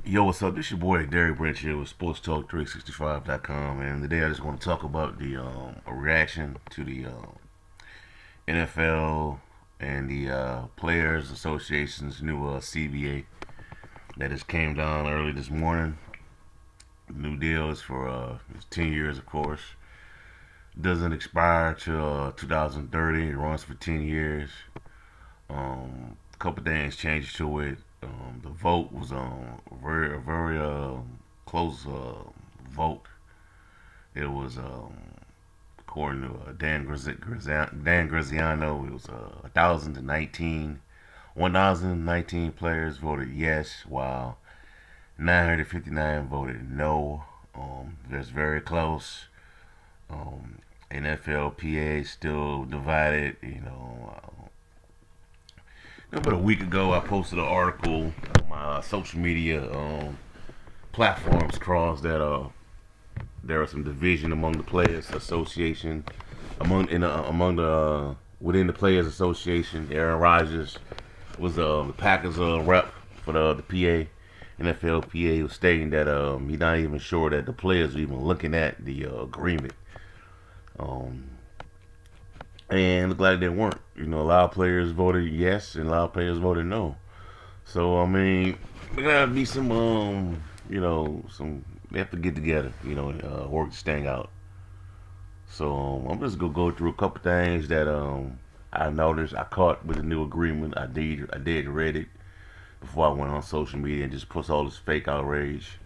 Yo, what's up? This your boy Derek Branch here with SportsTalk365.com, and today I just want to talk about the a reaction to the NFL and the Players Association's new CBA that just came down early this morning. The new deal is for it's 10 years, of course. Doesn't expire till 2030. It runs for 10 years. A couple things changed to it. The vote was very close vote. It was according to Dan Graziano, it was 1,019 players voted yes, while 959 voted no. That's very close. NFLPA still divided. About a week ago, I posted an article on my social media platforms across that there was some division among the players association, among the within the players association. Aaron Rodgers was the Packers rep for the PA. NFLPA was stating that he's not even sure that the players are even looking at the agreement. Um, and looked like they weren't. A lot of players voted yes, and a lot of players voted no. So I mean, there gotta be some some they have to get together, work this thing out. So I'm just gonna go through a couple things that I noticed, I caught with the new agreement. I did read it before I went on social media and just puts all this fake outrage.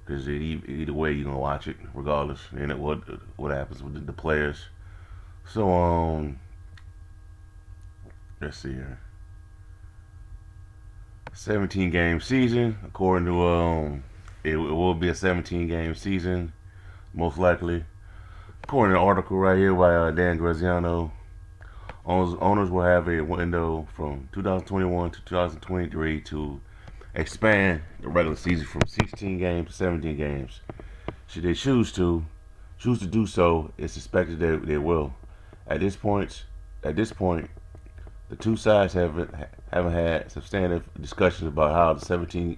Because either way you're gonna watch it, regardless, and what happens with the players. So let's see here. 17 game season, according to it will be a 17 game season, most likely. According to the article right here by Dan Graziano, owners will have a window from 2021 to 2023 to expand the regular season from 16 games to 17 games. Should they choose to do so, it's expected that they will. At this point, the two sides haven't had substantive discussions about how the 17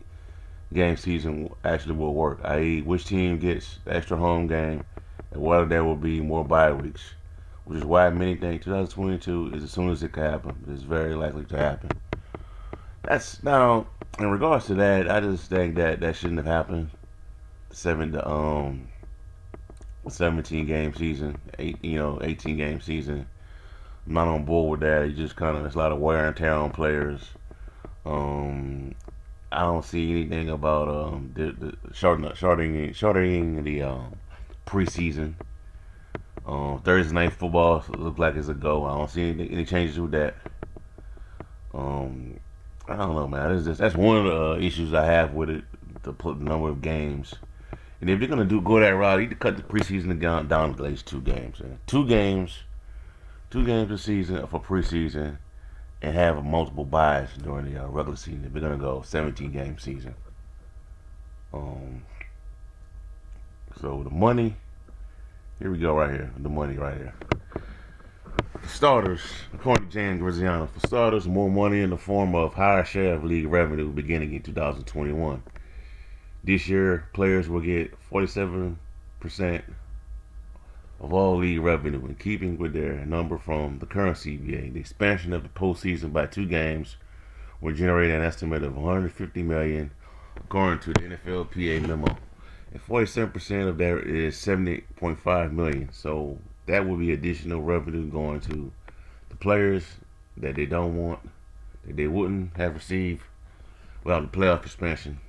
game season actually will work, i.e., which team gets the extra home game and whether there will be more bye weeks, which is why many think 2022 is as soon as it can happen. It's very likely to happen. That's now in regards to that. I just think that shouldn't have happened. The 17 game season, 18 game season. I'm not on board with that. It's a lot of wear and tear on players. Um, I don't see anything about the shortening the preseason. Thursday night football looks like it's a go. I don't see any changes with that. Um, I don't know, man. That's one of the issues I have with it. The number of games, and if they're gonna go that route, you need to cut the preseason down to at least 2 games. Two games a season for preseason, and have multiple buys during the regular season. If they're gonna go 17 game season. Um, so the money. Here we go right here. The money right here. For starters, according to Jan Graziano, for starters, more money in the form of higher share of league revenue beginning in 2021. This year, players will get 47% of all league revenue, in keeping with their number from the current CBA. The expansion of the postseason by 2 games will generate an estimate of 150 million, according to the NFLPA memo. And 47% of that is 70.5 million. So that will be additional revenue going to the players that they don't want, that they wouldn't have received without the playoff expansion.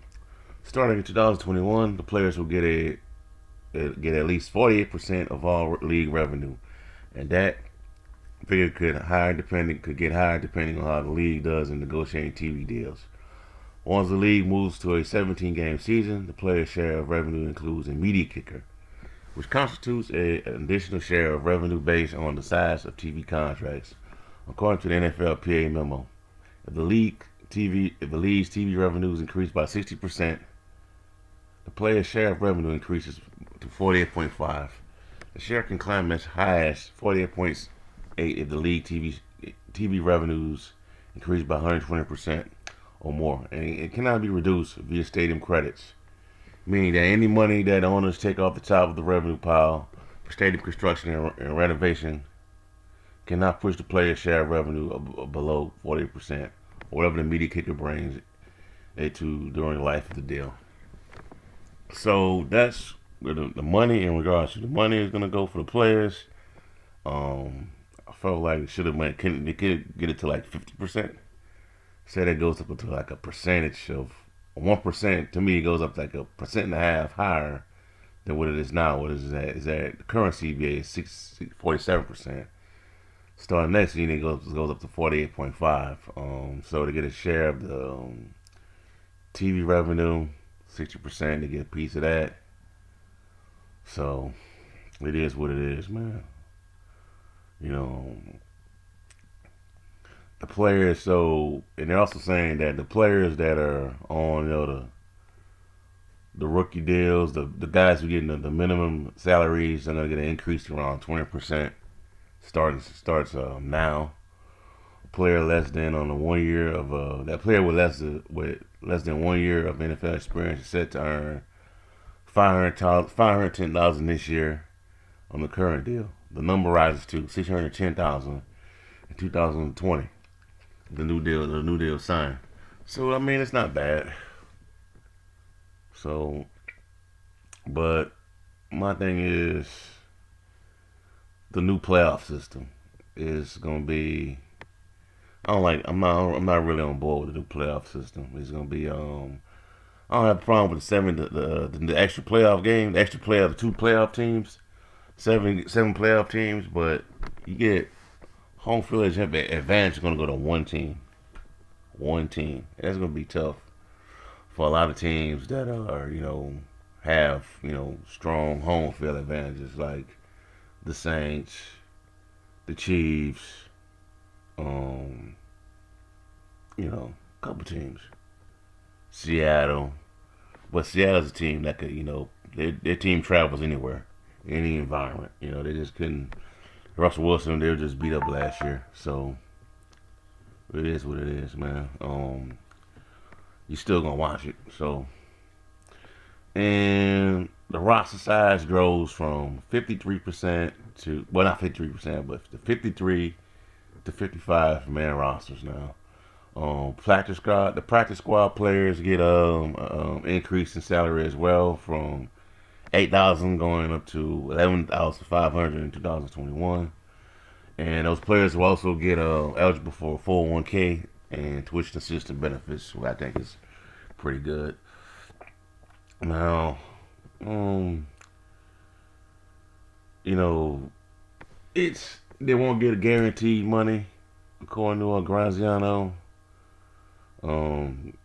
Starting in 2021, the players will get at least 48% of all league revenue, and that figure could get higher depending on how the league does in negotiating TV deals. Once the league moves to a 17 game season, the player's share of revenue includes a media kicker, which constitutes an additional share of revenue based on the size of TV contracts, according to the NFLPA memo. If the league's TV revenues increase by 60%, the player's share of revenue increases to 48.5. The share can climb as high as 48.8 if the league TV revenues increase by 120%. or more, and it cannot be reduced via stadium credits, meaning that any money that owners take off the top of the revenue pile for stadium construction and renovation cannot push the player's share of revenue below 40%, or whatever the media kicker brings it to during the life of the deal. So that's where the money, in regards to the money, is going to go for the players. I felt like it should have went. They could get it to like 50%. Say that goes up to like a percentage of 1%. To me, it goes up to like a percent and a half higher than what it is now. What is that? Is that the current CBA is 47%. Starting next year, it goes up to 48.5. So to get a share of the TV revenue, 60%, to get a piece of that. So it is what it is, man. You know, the players. So, and they're also saying that the players that are on, the rookie deals, the guys who are getting the minimum salaries are gonna get an increase around 20%. Starts now. A player less than on the 1 year of that player with less than 1 year of NFL experience is set to earn $510,000 this year on the current deal. The number rises to $610,000 in 2020. The new deal signed. So I mean, it's not bad. So, but my thing is the new playoff system is gonna be. I don't like. I'm not really on board with the new playoff system. It's gonna be. I don't have a problem with the extra playoff game, the extra playoff, the two playoff teams, seven playoff teams, but you get home field advantage is gonna go to one team. One team. That's gonna be tough for a lot of teams that are, have, strong home field advantages like the Saints, the Chiefs, um, a couple teams. Seattle. But Seattle's a team that could, their team travels anywhere, any environment. They just couldn't. Russell Wilson, they were just beat up last year. So it is what it is, man. You still gonna watch it. So, and the roster size grows from 53% to, well, not 53%, but the 53 to 55 man rosters now. The practice squad players get increase in salary as well, from 8,000 going up to 11,500 in 2021. And those players will also get eligible for 401k and tuition assistance benefits, which I think is pretty good. Now, you know, they won't get a guaranteed money according to Graziano. Um,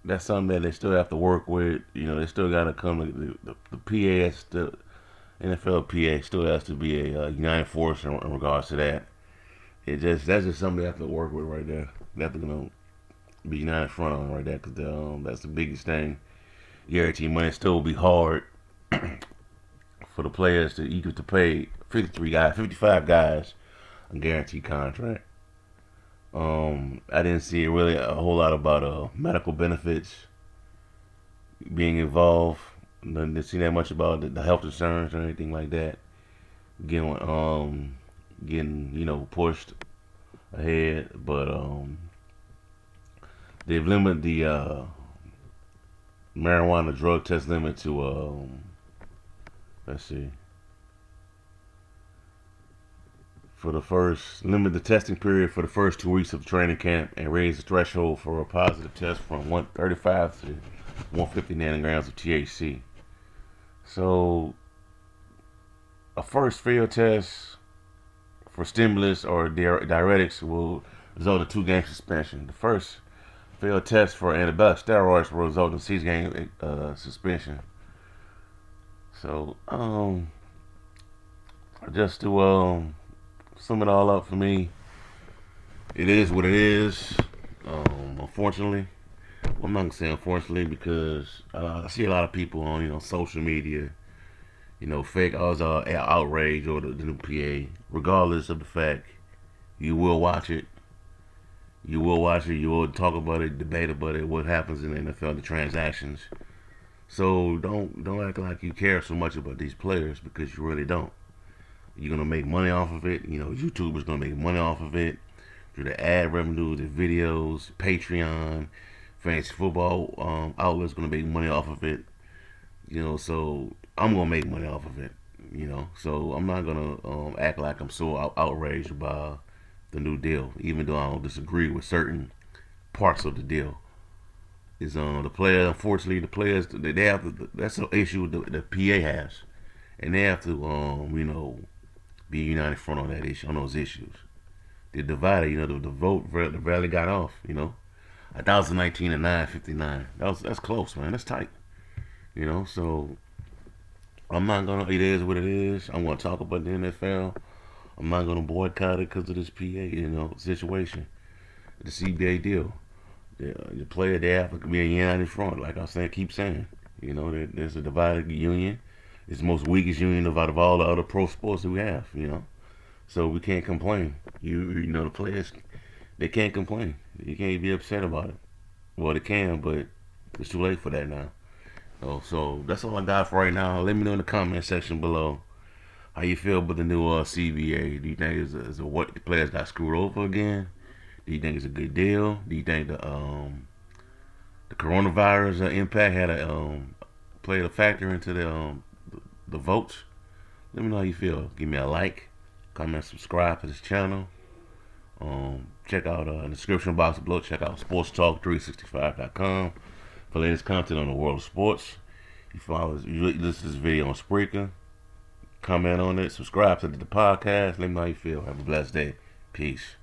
that's something that they still have to work with. They still got to come to the PA. The NFLPA still has to be a united force in regards to that. That's just something they have to work with right there. They have to be united front on right there, because that's the biggest thing. Guaranteed money still will be hard for the players to pay 55 guys a guaranteed contract. I didn't see really a whole lot about medical benefits being involved. Didn't see that much about the health insurance or anything like that. Getting pushed ahead, but they've limited the marijuana drug test limit to let's see, limit the testing period for the first 2 weeks of training camp, and raise the threshold for a positive test from 135 to 150 nanograms of THC. So a first field test for stimulus or diuretics will result in 2-game suspension. The first failed test for anabolic steroids will result in 6-game suspension. So, just to sum it all up for me, it is what it is. Unfortunately, well, I'm not gonna say unfortunately, because I see a lot of people on social media, fake outrage or the new PA. Regardless of the fact, you will watch it. You will watch it. You will talk about it, debate about it. What happens in the NFL, the transactions. So don't act like you care so much about these players because you really don't. You're gonna make money off of it. You know, YouTubers gonna make money off of it through the ad revenue, the videos, Patreon, fantasy football outlets gonna make money off of it. You know, so I'm gonna make money off of it. You know, so I'm not gonna act like I'm so outraged by the new deal, even though I don't disagree with certain parts of the deal. Is the player? Unfortunately, the players they have to. That's an issue the PA has, and they have to be united front on that issue on those issues. They're divided. You know, the vote rarely got off. You know, 1,019 and 959. That's close, man. That's tight. You know, so I'm not gonna. It is what it is. I'm gonna talk about the NFL. I'm not gonna boycott it because of this PA, situation, the CBA deal. The player they have to be a united front, like I said, keep saying. You know, there's a divided union. It's the most weakest union out of all the other pro sports that we have. You know, so we can't complain. The players they can't complain. You can't be upset about it. Well, they can, but it's too late for that now. Oh, so that's all I got for right now. Let me know in the comment section below how you feel about the new CBA. Do you think is a what the players got screwed over again? Do you think it's a good deal? Do you think the coronavirus impact had played a factor into the votes? Let me know how you feel. Give me a like, comment, subscribe to this channel. Check out in the description box below. Check out sportstalk365.com for latest content on the world of sports. You listen to this video on Spreaker. Comment on it. Subscribe to the podcast. Let me know how you feel. Have a blessed day. Peace.